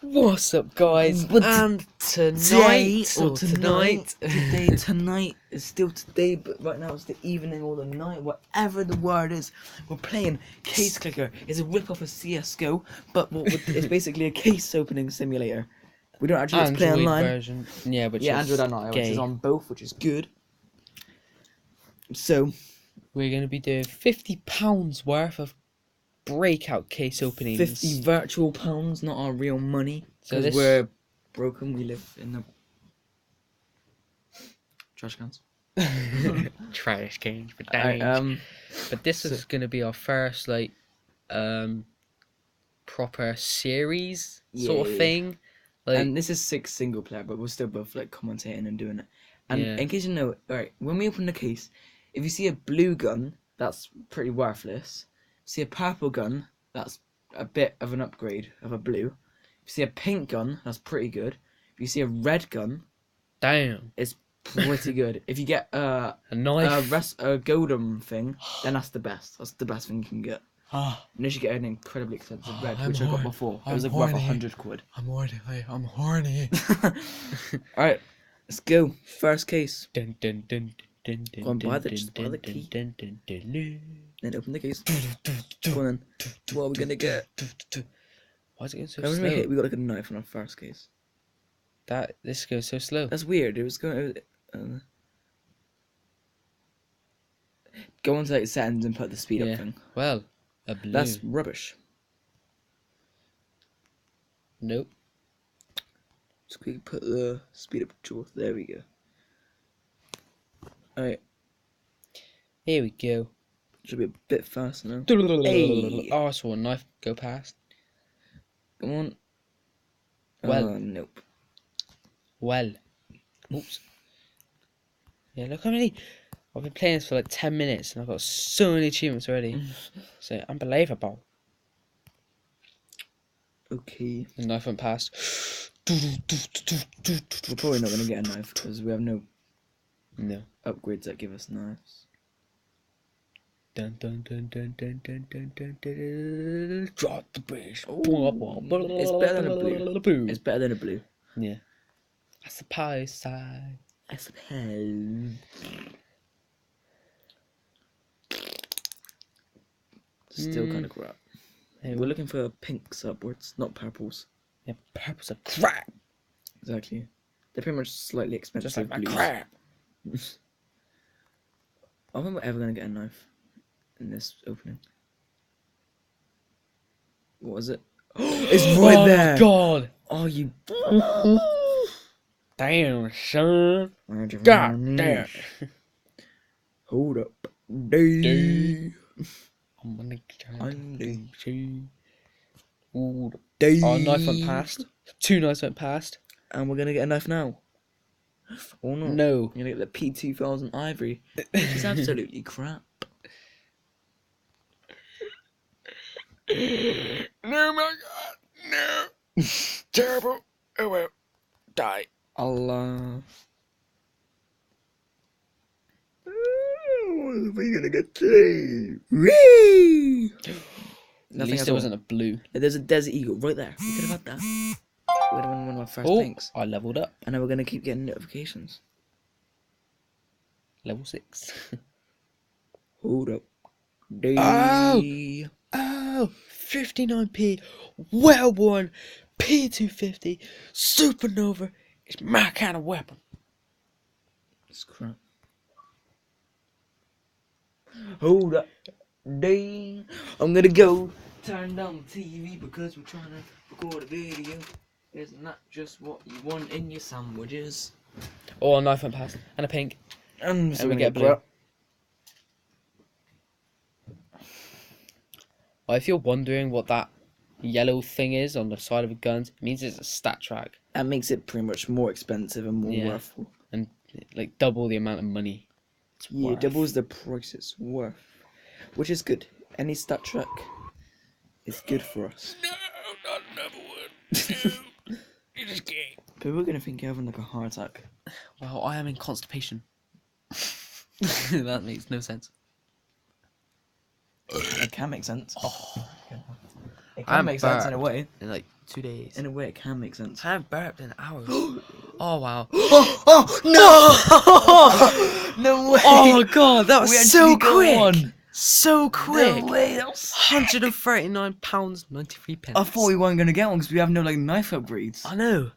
What's up, guys? And tonight is still today, but right now it's the evening or the night, whatever the word is. We're playing Case Clicker. It's a rip-off of CS:GO, but it's basically a case opening simulator. We don't actually play online. Version. Yeah, which is Android and iOS gay. is on both, which is good. So we're going to be doing £50 worth of breakout case openings. 50 virtual pounds, not our real money. Because we're broken, we live in the trash cans. Trash cans for Alright, but this is going to be our first proper series sort of thing. And this is 6 single player, but we're still both commentating and doing it. And in case you know, alright, when we open the case, if you see a blue gun, that's pretty worthless. If you see a purple gun, that's a bit of an upgrade of a blue. If you see a pink gun, that's pretty good. If you see a red gun, damn, it's pretty good. If you get a knife, a golden thing, then that's the best. That's the best thing you can get. Unless you get an incredibly expensive red, which I got before. It was worth 100 quid. I'm horny. Alright, let's go. First case. Dun, dun, dun, dun, dun, Go on, buy the key. Then open the case. Go on then. What are we gonna get? Why is it going so slow? slow? We got a knife on our first case. This goes so slow. That's weird. It was going. Go onto settings and put the speed up thing. Well, a blue. That's rubbish. Nope. Just quickly put the speed up to. There we go. Alright. Here we go. Should be a bit faster now. Hey. Oh, I saw a knife go past. Come on. Well. Nope. Well. Oops. Yeah, look how many. I've been playing this for 10 minutes and I've got so many achievements already. So unbelievable. Okay. The knife went past. We're probably not going to get a knife because we have no upgrades that give us knives. Dun dun dun dun dun dun dun dun dun. Drop the bridge. It's better than a blue. It's better than a blue. Yeah. I suppose so. I suppose. Still kind of crap. We're looking for pinks upwards, not purples. Yeah, purples are crap. Exactly. They're pretty much slightly expensive. Just like blues. crap. I don't think we're ever going to get a knife in this opening. What was it? It's right there! Oh my god! Oh, you... Damn, son. God damn. Hold up. Day. I'm gonna Our knife went past. 2 knives went past. And we're going to get a knife now. Oh no. No. You're going to get the P2000 Ivory. Which is absolutely crap. No, my god. No. Terrible. Oh well. Die. Allah. What are we gonna get today? Whee! At least there wasn't a blue. There's a Desert Eagle right there. We could have had that. We would have won one of our first pinks. I leveled up. And now we're gonna keep getting notifications. Level 6. Hold up. Oh! 59p. Well worn. P250. Supernova. It's my kind of weapon. It's crap. Hold up. Dang. I'm gonna go turn down the TV because we're trying to record a video. Isn't that just what you want in your sandwiches? Oh, a knife went past. And a pink. And we get blue. Well, if you're wondering what that yellow thing is on the side of a gun, it means it's a stat track. That makes it pretty much more expensive and more worthful. And double the amount of money it's worth. Doubles the price it's worth. Which is good. Any stat track is good for us. No, not another one. No. You're just gay. People are going to think you're having a heart attack. Well, I am in constipation. That makes no sense. It can make sense. Oh. It can make sense in a way. In like 2 days. In a way, it can make sense. I haven't burped in hours. Oh wow. Oh no! No way! Oh my god, that was We so actually got quick. one. So quick. No way! That was £139.93. I thought we weren't gonna get one because we have no like knife upgrades. I know.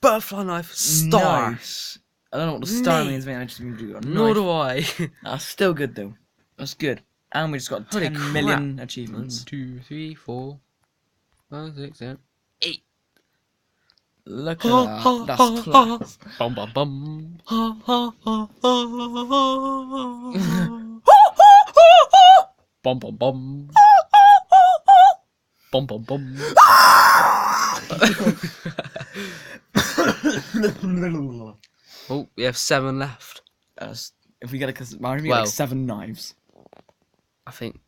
Butterfly knife star. Nice. I don't know what the star Mate. means, man. I just mean we got a Nor knife. do I. That's still good though. That's good. And we just got Holy 10 crap. million 1, achievements. 2, 3, 4, 5, 6, 7, 8. Look at that. That's class. Bum bum bum. Bum bum bum. Bum bum bum. Oh, we have 7 left. If we get we get Well. like 7 knives. I think.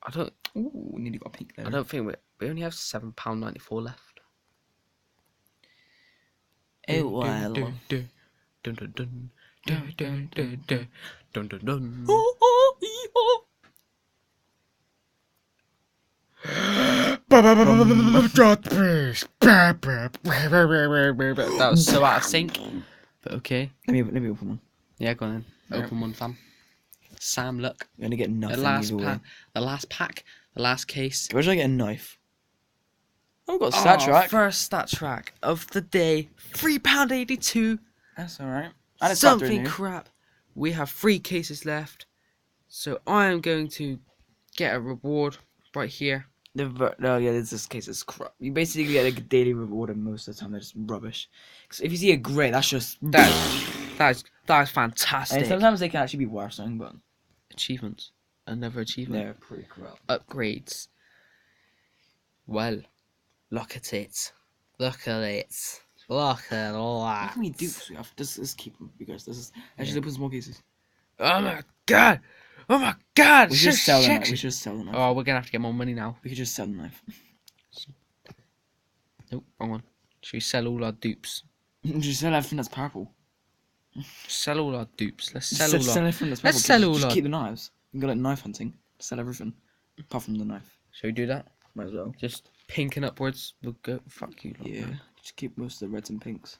I don't. Ooh, nearly got a pink there. I don't think we only have £7.94 left. Oh well. Dun dun dun dun dun dun dun dun dun dun dun. That was so out of sync. But okay. Let me open one. Yeah, go on then. Yeah. Open one, fam. Sam, look. I'm gonna get nothing The last either way. pack. The last pack. The last case. Where should I get a knife? I've got a stat track. First stat track of the day. £3.82. That's alright. Something crap. We have 3 cases left. So I am going to get a reward right here. No, yeah, this case is crap. You basically get a daily reward, and most of the time they're just rubbish. Because if you see a grey, that's just That is fantastic. And sometimes they can actually be worse, but Achievements. Another achievement. they're pretty crap. Upgrades. Well, look at it. Look at it. Look at all How that. can we do this? We have let's keep them because this is actually open more cases. Oh my god! Oh my god! We should sell the knife. We should sell the knife. Oh, we're gonna have to get more money now. We could just sell the knife. Nope, wrong one. Should we sell all our dupes? Just sell everything that's purple. Sell all our dupes. Let's Just sell all our... everything that's purple. Let's sell all just our... keep the knives. You can go like knife hunting. Sell everything apart from the knife. Should we do that? Might as well. Just pink and upwards. We'll go... Fuck you. lot, Yeah. man. Just keep most of the reds and pinks.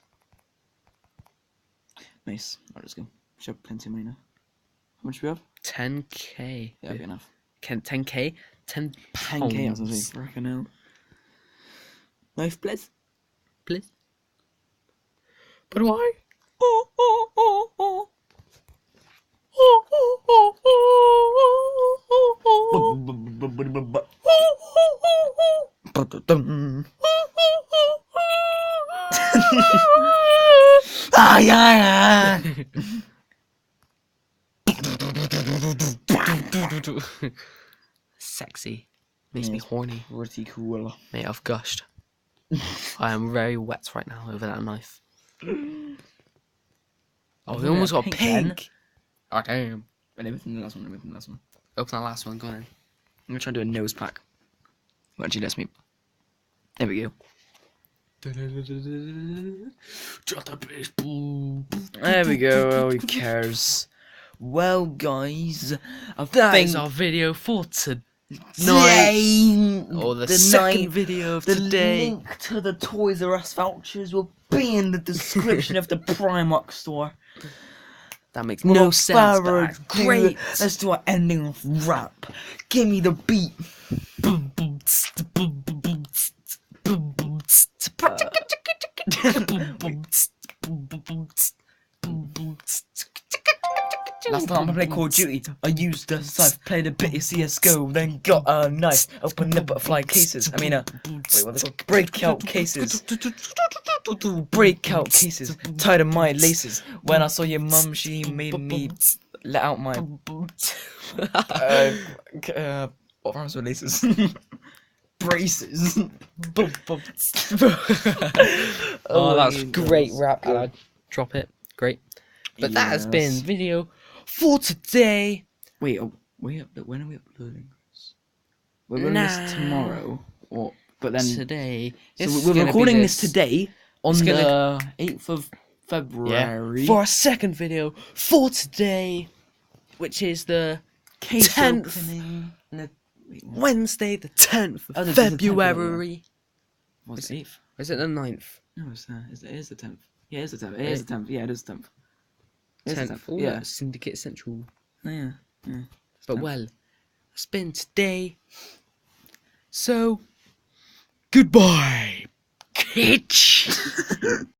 Nice. Alright, let's go. We should have plenty of money now. How much do we have? 10k. Yeah, that'd be enough. 10k? 10 10k, I was gonna say, freaking hell. Knife, please. Please. But why? Ah, yeah, yeah. Sexy. Makes me Yes. horny. Pretty cool. Mate, I've gushed. I am very wet right now over that knife. Oh, we almost got pink pink. then. Oh, damn. And everything the last one, everything the last one. Open that last one, go on in. I'm gonna try and do a nose pack. Well, actually, let's me. There we go. There we go. Oh, who cares? Well, guys, I That think is our video for today. Or the the second night- video of The today. link to the Toys R Us vouchers will be in the description of the Primark store. That makes no sense, but that's great. Let's do our ending off rap. Give me the beat. Boom, boom, tss, boom, boom, boom, tss, boom, boom, tss, boom, boom, tss, boom, boom, boom, tss, boom, boom, tss. Last time I played Call of Duty, I used the scythe, played a bit of CSGO, then got a knife, opened the butterfly cases. I mean, wait, what they called? Breakout cases. Breakout cases, tied in my laces. When I saw your mum, she made me let out my what rhymes with laces? Braces. Oh, that's my great gosh. rap. And I drop it. Great. But that has been Yes. video for today. Wait, when are we uploading this? We're doing this tomorrow, but then Today. so it's we're gonna be recording this today on It's the gonna- 8th of February. For our second video for today, which is the case 10th. opening. Wait, Wednesday, the 10th of Oh, the 10th, February. What's the 8th? Is it the 9th? No, it is the 10th. Yeah, it is the 10th. It is the 10th. Yeah, it is the 10th. It is the 10th. 10th. Oh, Yeah. that's Syndicate Central. Oh, yeah. Yeah. But well, that's been today. So, goodbye, kitch.